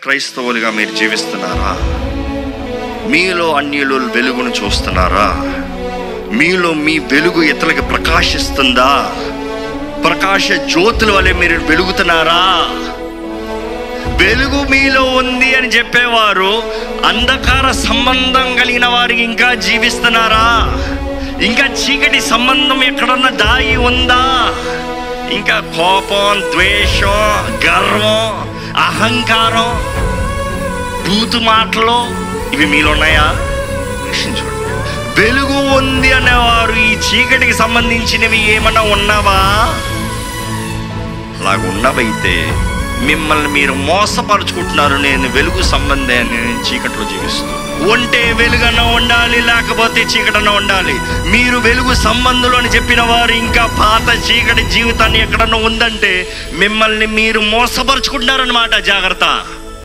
క్రైస్తవులుగా మీరు జీవిస్తున్నారా? మీలో అన్యులు వెలుగును చూస్తున్నారా? మీలో మీ వెలుగు ఇతరులకు ప్రకాశిస్తుందా? ప్రకాశ జ్యోతుల వలె మీరు వెలుగుతున్నారా? వెలుగు మీలో ఉంది అని చెప్పేవారు అంధకార సంబంధం కలిగిన వారికి ఇంకా జీవిస్తున్నారా? ఇంకా చీకటి సంబంధం ఎక్కడన్నా దాగి ఉందా? ఇంకా కోపం, ద్వేషం, గర్వం, అహంకారం, బూతు మాటలు ఇవి మీలో ఉన్నాయా? చూడండి, వెలుగు ఉంది అనేవారు ఈ చీకటికి సంబంధించినవి ఏమన్నా ఉన్నావా? అలాగ ఉన్నవైతే మిమ్మల్ని మీరు మోసపరుచుకుంటున్నారు. నేను వెలుగు సంబంధాన్ని నేను చీకట్లో జీవిస్తూ ఉంటే వెలుగన్నా ఉండాలి, లేకపోతే చీకటన్నా ఉండాలి. మీరు వెలుగు సంబంధులు అని చెప్పిన వారు ఇంకా పాత చీకటి జీవితాన్ని ఎక్కడన్నా ఉందంటే మిమ్మల్ని మీరు మోసపరుచుకుంటున్నారన్నమాట. జాగ్రత్త.